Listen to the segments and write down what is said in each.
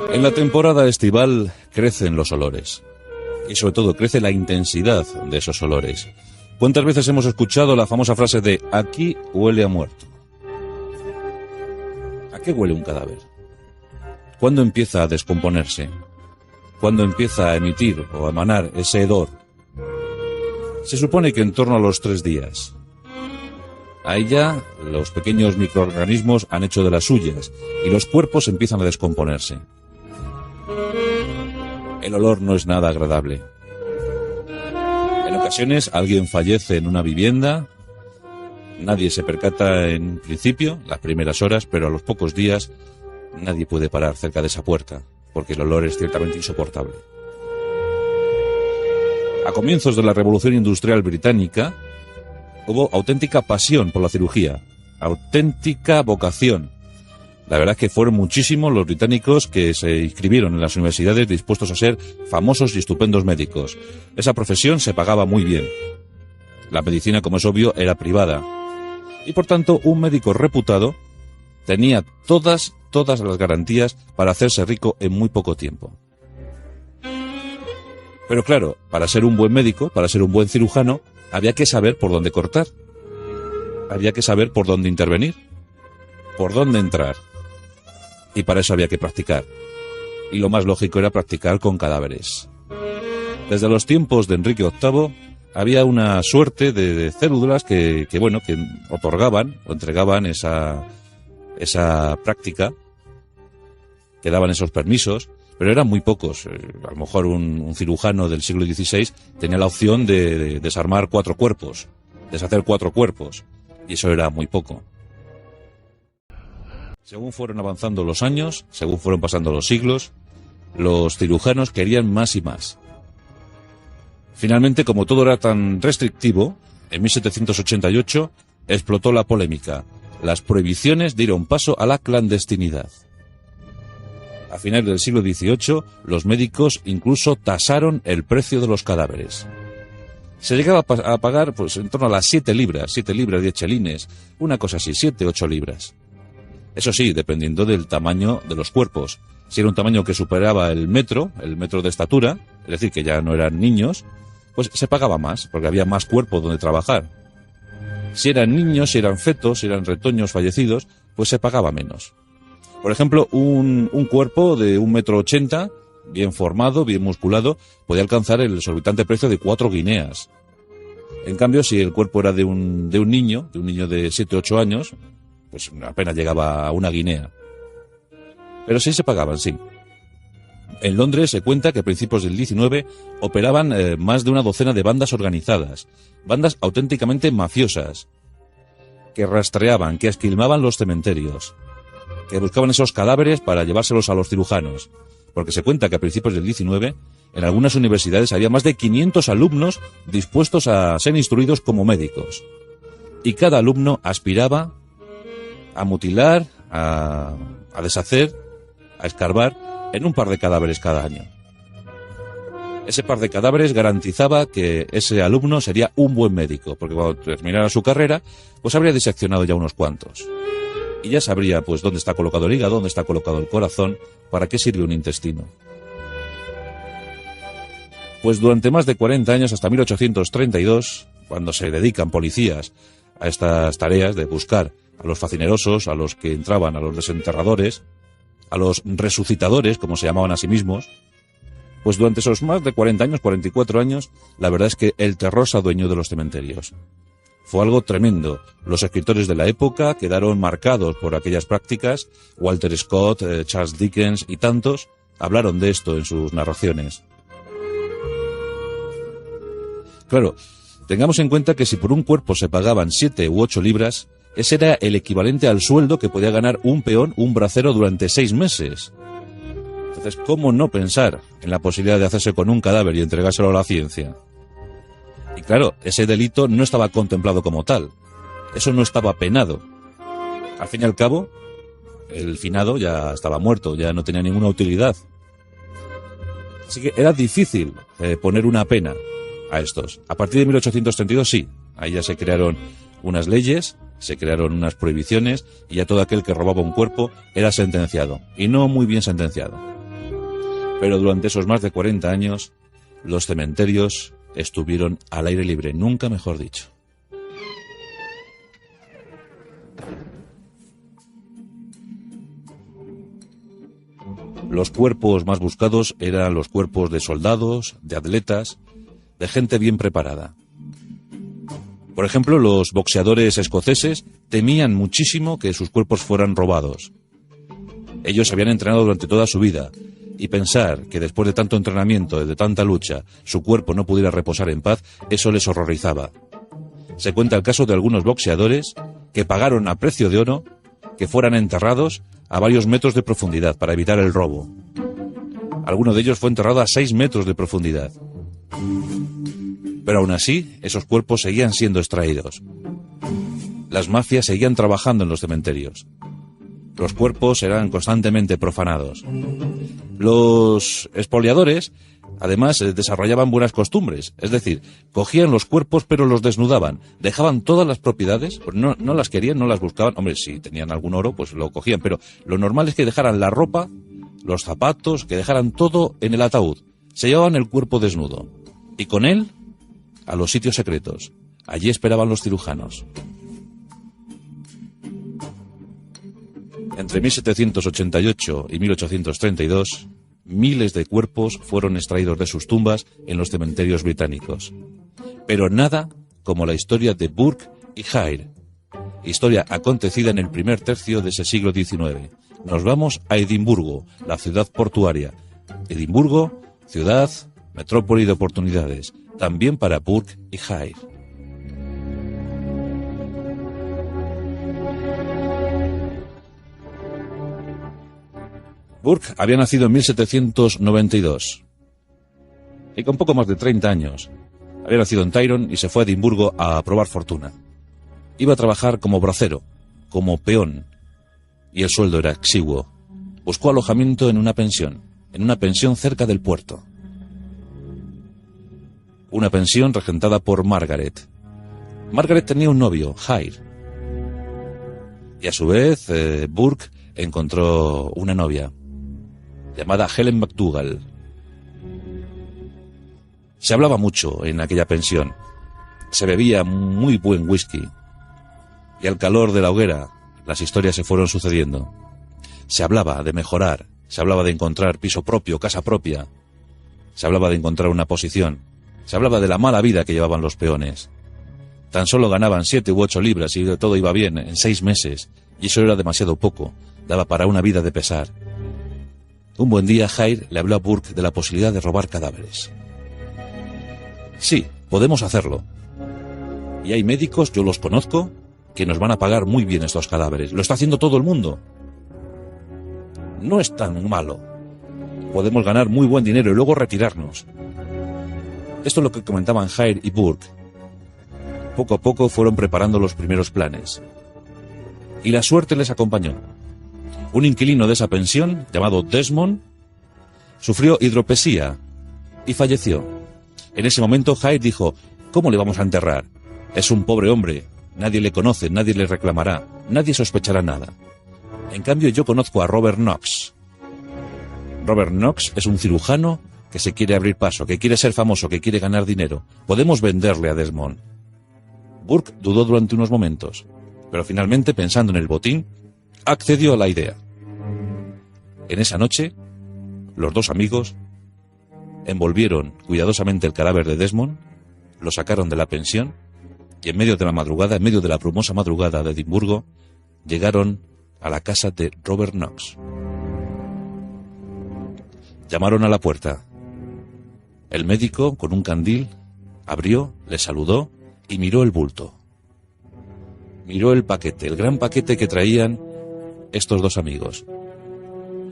En la temporada estival crecen los olores y sobre todo crece la intensidad de esos olores. ¿Cuántas veces hemos escuchado la famosa frase de aquí huele a muerto? ¿A qué huele un cadáver? ¿Cuándo empieza a descomponerse? ¿Cuándo empieza a emitir o a emanar ese hedor? Se supone que en torno a los 3 días. Ahí ya los pequeños microorganismos han hecho de las suyas y los cuerpos empiezan a descomponerse. El olor no es nada agradable. En ocasiones alguien fallece en una vivienda, nadie se percata en principio, las primeras horas, pero a los pocos días nadie puede parar cerca de esa puerta, porque el olor es ciertamente insoportable. A comienzos de la Revolución Industrial Británica, hubo auténtica pasión por la cirugía, auténtica vocación. La verdad es que fueron muchísimos los británicos que se inscribieron en las universidades dispuestos a ser famosos y estupendos médicos. Esa profesión se pagaba muy bien. La medicina, como es obvio, era privada. Y por tanto, un médico reputado tenía todas las garantías para hacerse rico en muy poco tiempo. Pero claro, para ser un buen médico, para ser un buen cirujano, había que saber por dónde cortar. Había que saber por dónde intervenir, por dónde entrar. Y para eso había que practicar. Y lo más lógico era practicar con cadáveres. Desde los tiempos de Enrique VIII había una suerte de células que otorgaban o entregaban esa práctica, que daban esos permisos, pero eran muy pocos. A lo mejor un cirujano del siglo XVI tenía la opción de desarmar 4 cuerpos, deshacer 4 cuerpos, y eso era muy poco. Según fueron avanzando los años, según fueron pasando los siglos, los cirujanos querían más y más. Finalmente, como todo era tan restrictivo, en 1788 explotó la polémica. Las prohibiciones dieron paso a la clandestinidad. A finales del siglo XVIII, los médicos incluso tasaron el precio de los cadáveres. Se llegaba a pagar pues en torno a las 7 libras, 10 chelines, una cosa así, 7-8 libras. Eso sí, dependiendo del tamaño de los cuerpos. Si era un tamaño que superaba el metro de estatura, es decir, que ya no eran niños, pues se pagaba más, porque había más cuerpo donde trabajar. Si eran niños, si eran fetos, si eran retoños fallecidos, pues se pagaba menos. Por ejemplo, un cuerpo de 1,80 m, bien formado, bien musculado, podía alcanzar el exorbitante precio de 4 guineas. En cambio, si el cuerpo era de un niño de 7-8 años, pues apenas llegaba a 1 guinea. Pero sí se pagaban, sí. En Londres se cuenta que a principios del XIX operaban más de una docena de bandas organizadas, bandas auténticamente mafiosas, que rastreaban, que esquilmaban los cementerios, que buscaban esos cadáveres para llevárselos a los cirujanos, porque se cuenta que a principios del XIX en algunas universidades había más de 500 alumnos dispuestos a ser instruidos como médicos, y cada alumno aspiraba a mutilar, a deshacer, a escarbar en un par de cadáveres cada año. Ese par de cadáveres garantizaba que ese alumno sería un buen médico, porque cuando terminara su carrera, pues habría diseccionado ya unos cuantos. Y ya sabría pues dónde está colocado el hígado, dónde está colocado el corazón, para qué sirve un intestino. Pues durante más de 40 años, hasta 1832, cuando se dedican policías a estas tareas de buscar a los facinerosos, a los que entraban, a los desenterradores, a los resucitadores, como se llamaban a sí mismos, pues durante esos más de 40 años, 44 años, la verdad es que el terror se adueñó de los cementerios. Fue algo tremendo. Los escritores de la época quedaron marcados por aquellas prácticas. Walter Scott, Charles Dickens y tantos hablaron de esto en sus narraciones. Claro, tengamos en cuenta que si por un cuerpo se pagaban 7 u 8 libras, ese era el equivalente al sueldo que podía ganar un peón, un bracero durante 6 meses. Entonces, ¿cómo no pensar en la posibilidad de hacerse con un cadáver y entregárselo a la ciencia? Y claro, ese delito no estaba contemplado como tal. Eso no estaba penado. Al fin y al cabo, el finado ya estaba muerto, ya no tenía ninguna utilidad. Así que era difícil poner una pena a estos. A partir de 1832 sí, ahí ya se crearon unas leyes, se crearon unas prohibiciones y ya todo aquel que robaba un cuerpo era sentenciado, y no muy bien sentenciado. Pero durante esos más de 40 años, los cementerios estuvieron al aire libre, nunca mejor dicho. Los cuerpos más buscados eran los cuerpos de soldados, de atletas, de gente bien preparada. Por ejemplo, los boxeadores escoceses temían muchísimo que sus cuerpos fueran robados. Ellos habían entrenado durante toda su vida, y pensar que después de tanto entrenamiento, de tanta lucha, su cuerpo no pudiera reposar en paz, eso les horrorizaba. Se cuenta el caso de algunos boxeadores que pagaron a precio de oro que fueran enterrados a varios metros de profundidad para evitar el robo. Alguno de ellos fue enterrado a 6 metros de profundidad. Pero aún así, esos cuerpos seguían siendo extraídos. Las mafias seguían trabajando en los cementerios. Los cuerpos eran constantemente profanados. Los expoliadores, además, desarrollaban buenas costumbres. Es decir, cogían los cuerpos pero los desnudaban. Dejaban todas las propiedades, pues no las querían, no las buscaban. Hombre, si tenían algún oro, pues lo cogían. Pero lo normal es que dejaran la ropa, los zapatos, que dejaran todo en el ataúd. Se llevaban el cuerpo desnudo. Y con él, a los sitios secretos. Allí esperaban los cirujanos. Entre 1788 y 1832, miles de cuerpos fueron extraídos de sus tumbas en los cementerios británicos. Pero nada como la historia de Burke y Hare, historia acontecida en el primer tercio de ese siglo XIX. Nos vamos a Edimburgo, la ciudad portuaria. Edimburgo, ciudad, metrópoli de oportunidades, también para Burke y Hare. Burke había nacido en 1792 y con poco más de 30 años. Había nacido en Tyrone y se fue a Edimburgo a probar fortuna. Iba a trabajar como bracero, como peón, y el sueldo era exiguo. Buscó alojamiento en una pensión cerca del puerto. Una pensión regentada por Margaret. Margaret tenía un novio, Hare. Y a su vez, Burke encontró una novia llamada Helen McDougall. Se hablaba mucho en aquella pensión. Se bebía muy buen whisky. Y al calor de la hoguera, las historias se fueron sucediendo. Se hablaba de mejorar, se hablaba de encontrar piso propio, casa propia. Se hablaba de encontrar una posición. Se hablaba de la mala vida que llevaban los peones. Tan solo ganaban 7 u 8 libras y todo iba bien en 6 meses. Y eso era demasiado poco. Daba para una vida de pesar. Un buen día, Hare le habló a Burke de la posibilidad de robar cadáveres. Sí, podemos hacerlo. Y hay médicos, yo los conozco, que nos van a pagar muy bien estos cadáveres. Lo está haciendo todo el mundo. No es tan malo. Podemos ganar muy buen dinero y luego retirarnos. Esto es lo que comentaban Hare y Burke. Poco a poco fueron preparando los primeros planes. Y la suerte les acompañó. Un inquilino de esa pensión, llamado Desmond, sufrió hidropesía y falleció. En ese momento Hare dijo: ¿cómo le vamos a enterrar? Es un pobre hombre, nadie le conoce, nadie le reclamará, nadie sospechará nada. En cambio, yo conozco a Robert Knox. Robert Knox es un cirujano que se quiere abrir paso, que quiere ser famoso, que quiere ganar dinero. Podemos venderle a Desmond. Burke dudó durante unos momentos, pero finalmente, pensando en el botín, accedió a la idea. En esa noche, los dos amigos envolvieron cuidadosamente el cadáver de Desmond, lo sacaron de la pensión y en medio de la madrugada, en medio de la brumosa madrugada de Edimburgo, llegaron a la casa de Robert Knox. Llamaron a la puerta. El médico, con un candil, abrió, le saludó y miró el bulto. Miró el paquete, el gran paquete que traían estos dos amigos.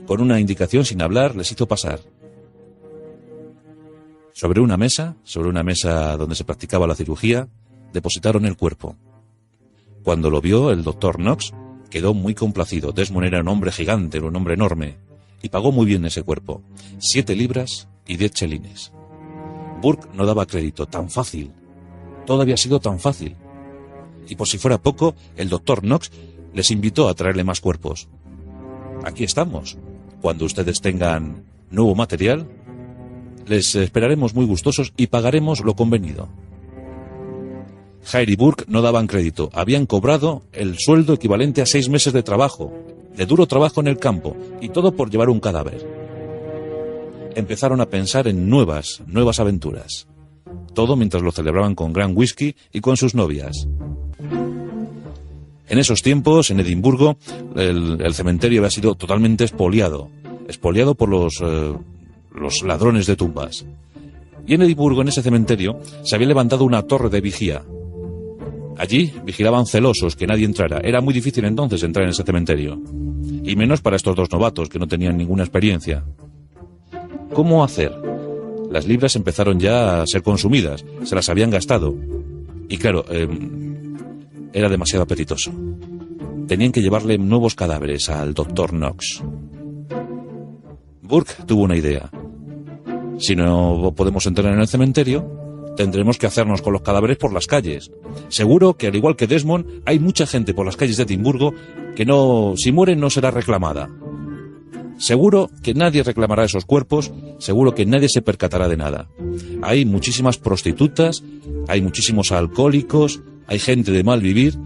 Con una indicación, sin hablar, les hizo pasar. Sobre una mesa donde se practicaba la cirugía, depositaron el cuerpo. Cuando lo vio, el doctor Knox quedó muy complacido. Desmond era un hombre gigante, un hombre enorme, y pagó muy bien ese cuerpo. 7 libras y 10 chelines. Burke no daba crédito. Tan fácil. Todo había sido tan fácil. Y por si fuera poco, el doctor Knox les invitó a traerle más cuerpos. Aquí estamos. Cuando ustedes tengan nuevo material, les esperaremos muy gustosos y pagaremos lo convenido. Hare y Burke no daban crédito, habían cobrado el sueldo equivalente a 6 meses de trabajo, de duro trabajo en el campo, y todo por llevar un cadáver. Empezaron a pensar en nuevas aventuras. Todo mientras lo celebraban con gran whisky y con sus novias. En esos tiempos, en Edimburgo, el cementerio había sido totalmente expoliado por los ladrones de tumbas. Y en Edimburgo, en ese cementerio, se había levantado una torre de vigía. Allí vigilaban celosos que nadie entrara. Era muy difícil entonces entrar en ese cementerio. Y menos para estos dos novatos que no tenían ninguna experiencia. ¿Cómo hacer? Las libras empezaron ya a ser consumidas. Se las habían gastado. Y claro, era demasiado apetitoso. Tenían que llevarle nuevos cadáveres al Dr. Knox. Burke tuvo una idea. Si no podemos entrar en el cementerio, tendremos que hacernos con los cadáveres por las calles. Seguro que, al igual que Desmond, hay mucha gente por las calles de Edimburgo que si mueren no será reclamada. Seguro que nadie reclamará esos cuerpos, seguro que nadie se percatará de nada. Hay muchísimas prostitutas, hay muchísimos alcohólicos, hay gente de mal vivir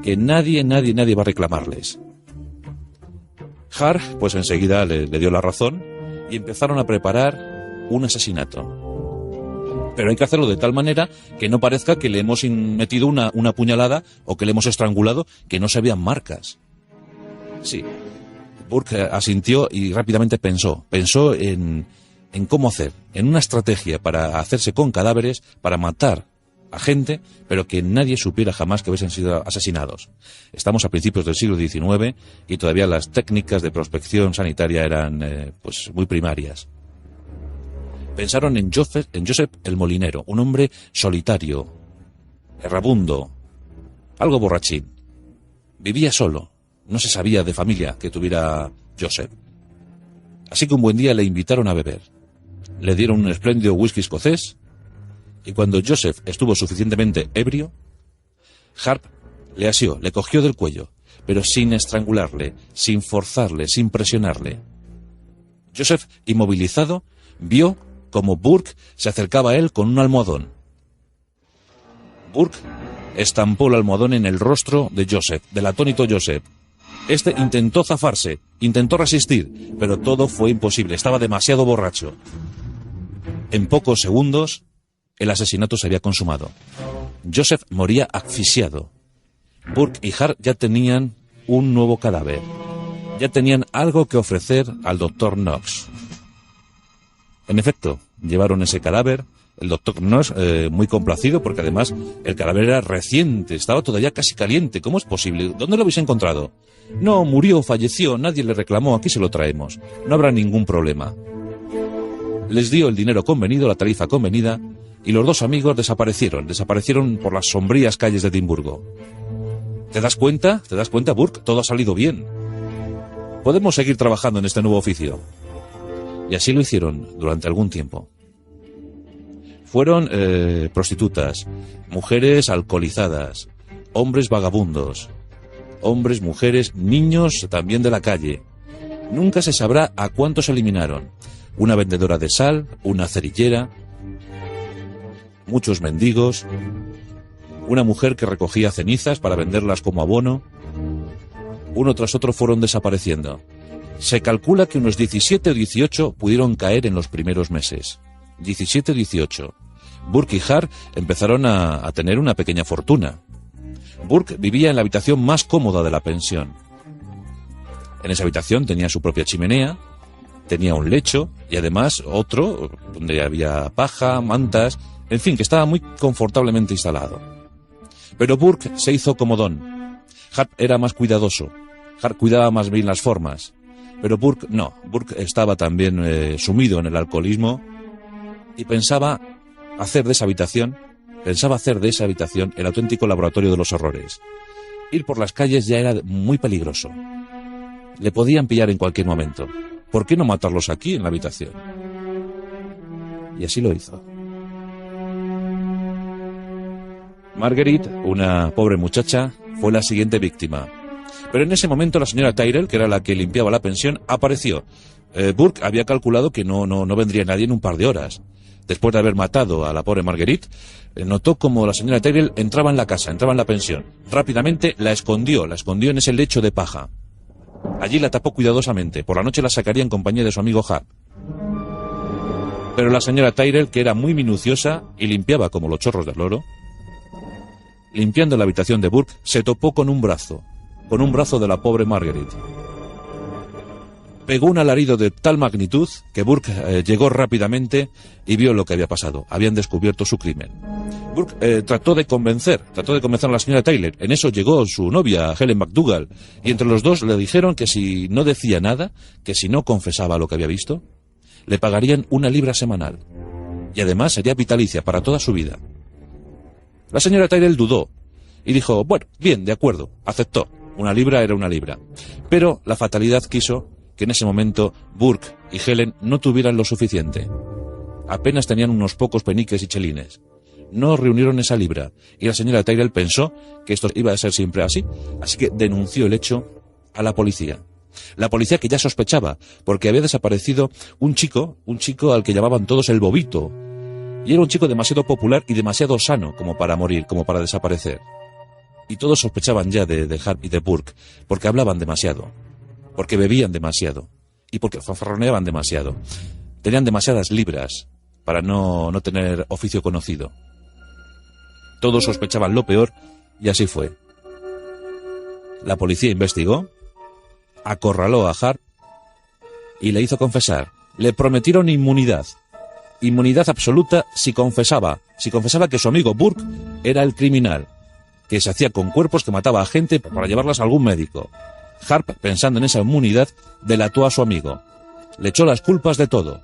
que nadie va a reclamarles. Hare, pues enseguida le dio la razón y empezaron a preparar un asesinato. Pero hay que hacerlo de tal manera que no parezca que le hemos metido una puñalada o que le hemos estrangulado, que no se vean marcas. Sí. Burke asintió y rápidamente pensó en cómo hacer, en una estrategia para hacerse con cadáveres, para matar a gente, pero que nadie supiera jamás que hubiesen sido asesinados. Estamos a principios del siglo XIX y todavía las técnicas de prospección sanitaria eran pues muy primarias. Pensaron en Joseph el molinero, un hombre solitario, errabundo, algo borrachín. Vivía solo. No se sabía de familia que tuviera Joseph. Así que un buen día le invitaron a beber. Le dieron un espléndido whisky escocés y cuando Joseph estuvo suficientemente ebrio, Harp le asió, le cogió del cuello, pero sin estrangularle, sin forzarle, sin presionarle. Joseph, inmovilizado, vio como Burke se acercaba a él con un almohadón. Burke estampó el almohadón en el rostro de Joseph, del atónito Joseph. Este intentó zafarse, intentó resistir, pero todo fue imposible, estaba demasiado borracho. En pocos segundos, el asesinato se había consumado. Joseph moría asfixiado. Burke y Hare ya tenían un nuevo cadáver. Ya tenían algo que ofrecer al Dr. Knox. En efecto, llevaron ese cadáver. El doctor Knox, muy complacido, porque además el cadáver era reciente, estaba todavía casi caliente. ¿Cómo es posible? ¿Dónde lo habéis encontrado? No, murió, falleció, nadie le reclamó, aquí se lo traemos. No habrá ningún problema. Les dio el dinero convenido, la tarifa convenida, y los dos amigos desaparecieron por las sombrías calles de Edimburgo. ¿Te das cuenta? ¿Te das cuenta, Burke? Todo ha salido bien. Podemos seguir trabajando en este nuevo oficio. Y así lo hicieron durante algún tiempo. Fueron prostitutas, mujeres alcoholizadas, hombres vagabundos, hombres, mujeres, niños también de la calle. Nunca se sabrá a cuántos eliminaron. Una vendedora de sal, una cerillera, muchos mendigos, una mujer que recogía cenizas para venderlas como abono. Uno tras otro fueron desapareciendo. Se calcula que unos 17 o 18 pudieron caer en los primeros meses. 17 o 18. Burke y Hare empezaron a tener una pequeña fortuna. Burke vivía en la habitación más cómoda de la pensión. En esa habitación tenía su propia chimenea, tenía un lecho y además otro donde había paja, mantas, en fin, que estaba muy confortablemente instalado. Pero Burke se hizo comodón. Hare era más cuidadoso. Hare cuidaba más bien las formas. Pero Burke no. Burke estaba también sumido en el alcoholismo y pensaba hacer de esa habitación el auténtico laboratorio de los horrores. Ir por las calles ya era muy peligroso. Le podían pillar en cualquier momento. ¿Por qué no matarlos aquí, en la habitación? Y así lo hizo. Marguerite, una pobre muchacha, fue la siguiente víctima. Pero en ese momento la señora Tyrrell, que era la que limpiaba la pensión, apareció. Burke había calculado que no vendría nadie en un par de horas. Después de haber matado a la pobre Marguerite, notó como la señora Tyrrell entraba en la casa, entraba en la pensión. Rápidamente la escondió en ese lecho de paja. Allí la tapó cuidadosamente. Por la noche la sacaría en compañía de su amigo Harp. Pero la señora Tyrrell, que era muy minuciosa y limpiaba como los chorros del loro, limpiando la habitación de Burke, se topó con un brazo de la pobre Marguerite. Pegó un alarido de tal magnitud que Burke llegó rápidamente y vio lo que había pasado. Habían descubierto su crimen. Burke trató de convencer a la señora Tyrrell. En eso llegó su novia, Helen McDougall, y entre los dos le dijeron que si no decía nada, que si no confesaba lo que había visto, le pagarían 1 libra semanal. Y además sería vitalicia para toda su vida. La señora Tyrrell dudó y dijo, bueno, bien, de acuerdo, aceptó. 1 libra era 1 libra. Pero la fatalidad quiso que en ese momento Burke y Helen no tuvieran lo suficiente. Apenas tenían unos pocos peniques y chelines. No reunieron esa libra, y la señora Tyrrell pensó que esto iba a ser siempre así que denunció el hecho a la policía. La policía, que ya sospechaba, porque había desaparecido un chico al que llamaban todos el Bobito, y era un chico demasiado popular y demasiado sano como para morir, como para desaparecer. Y todos sospechaban ya de Harp y de Burke, porque hablaban demasiado, porque bebían demasiado, y porque fanfarroneaban demasiado. Tenían demasiadas libras para no tener oficio conocido. Todos sospechaban lo peor, y así fue. La policía investigó, acorraló a Harp y le hizo confesar. Le prometieron inmunidad absoluta si confesaba que su amigo Burke era el criminal, que se hacía con cuerpos, que mataba a gente para llevarlas a algún médico. Harp, pensando en esa inmunidad, delató a su amigo. Le echó las culpas de todo.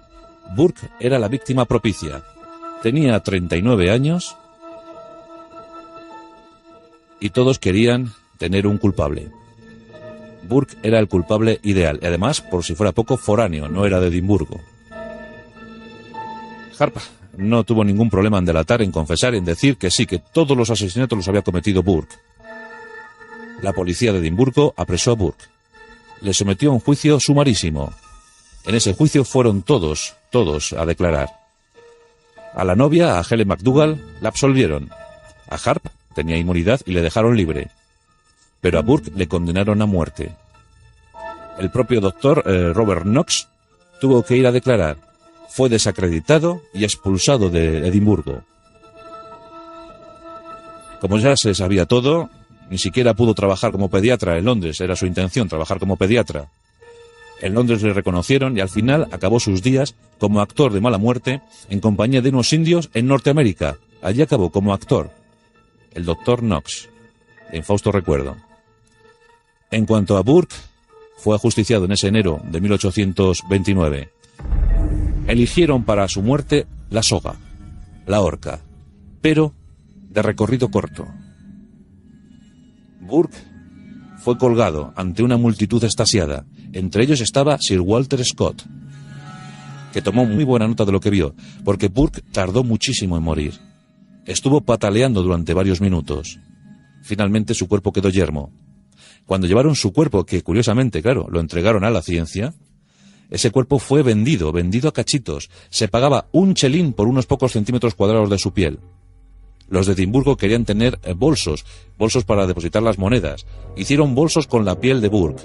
Burke era la víctima propicia. Tenía 39 años y todos querían tener un culpable. Burke era el culpable ideal, y además, por si fuera poco, foráneo, no era de Edimburgo. Harp no tuvo ningún problema en delatar, en confesar, en decir que sí, que todos los asesinatos los había cometido Burke. La policía de Edimburgo apresó a Burke. Le sometió a un juicio sumarísimo. En ese juicio fueron todos a declarar. A la novia, a Helen McDougall, la absolvieron. A Harp tenía inmunidad y le dejaron libre. Pero a Burke le condenaron a muerte. El propio doctor Robert Knox tuvo que ir a declarar. Fue desacreditado y expulsado de Edimburgo. Como ya se sabía todo, ni siquiera pudo trabajar como pediatra en Londres. Era su intención, trabajar como pediatra. En Londres le reconocieron y al final acabó sus días como actor de mala muerte en compañía de unos indios en Norteamérica. Allí acabó como actor. El doctor Knox, de infausto recuerdo. En cuanto a Burke, fue ajusticiado en ese enero de 1829. Eligieron para su muerte la soga, la horca, pero de recorrido corto. Burke fue colgado ante una multitud extasiada. Entre ellos estaba Sir Walter Scott, que tomó muy buena nota de lo que vio, porque Burke tardó muchísimo en morir. Estuvo pataleando durante varios minutos. Finalmente su cuerpo quedó yermo. Cuando llevaron su cuerpo, que curiosamente, claro, lo entregaron a la ciencia, ese cuerpo fue vendido a cachitos. Se pagaba 1 chelín por unos pocos centímetros cuadrados de su piel. Los de Edimburgo querían tener bolsos para depositar las monedas. Hicieron bolsos con la piel de Burke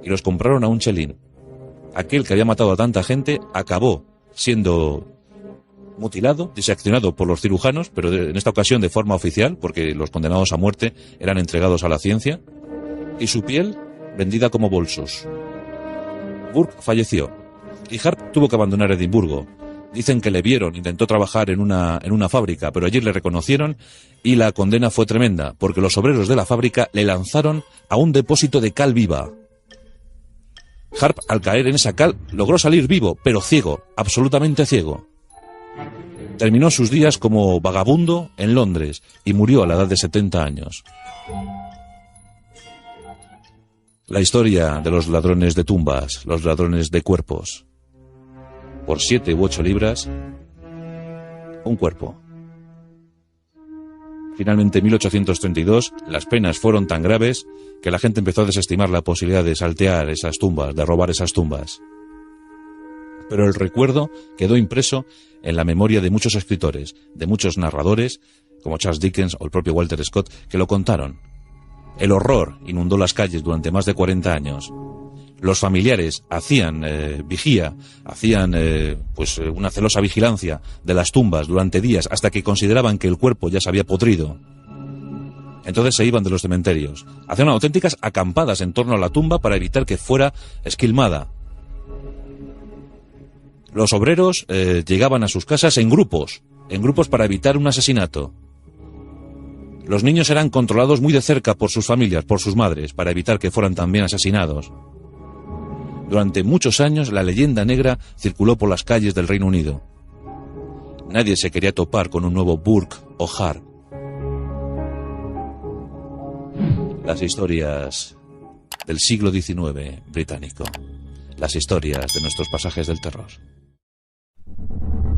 y los compraron a 1 chelín. Aquel que había matado a tanta gente acabó siendo mutilado, diseccionado por los cirujanos, pero en esta ocasión de forma oficial, porque los condenados a muerte eran entregados a la ciencia, y su piel vendida como bolsos. Burke falleció y Harp tuvo que abandonar Edimburgo. Dicen que le vieron, intentó trabajar en una fábrica, pero allí le reconocieron y la condena fue tremenda, porque los obreros de la fábrica le lanzaron a un depósito de cal viva. Harp, al caer en esa cal, logró salir vivo, pero ciego, absolutamente ciego. Terminó sus días como vagabundo en Londres y murió a la edad de 70 años. La historia de los ladrones de tumbas, los ladrones de cuerpos. Por 7 u 8 libras, un cuerpo. Finalmente, en 1832, las penas fueron tan graves que la gente empezó a desestimar la posibilidad de saltear esas tumbas, de robar esas tumbas. Pero el recuerdo quedó impreso en la memoria de muchos escritores, de muchos narradores, como Charles Dickens o el propio Walter Scott, que lo contaron. El horror inundó las calles durante más de 40 años. Los familiares hacían vigía, hacían una celosa vigilancia de las tumbas durante días hasta que consideraban que el cuerpo ya se había podrido. Entonces se iban de los cementerios. Hacían auténticas acampadas en torno a la tumba para evitar que fuera esquilmada. Los obreros llegaban a sus casas en grupos para evitar un asesinato. Los niños eran controlados muy de cerca por sus familias, por sus madres, para evitar que fueran también asesinados. Durante muchos años la leyenda negra circuló por las calles del Reino Unido. Nadie se quería topar con un nuevo Burke o Hart. Las historias del siglo XIX británico. Las historias de nuestros pasajes del terror.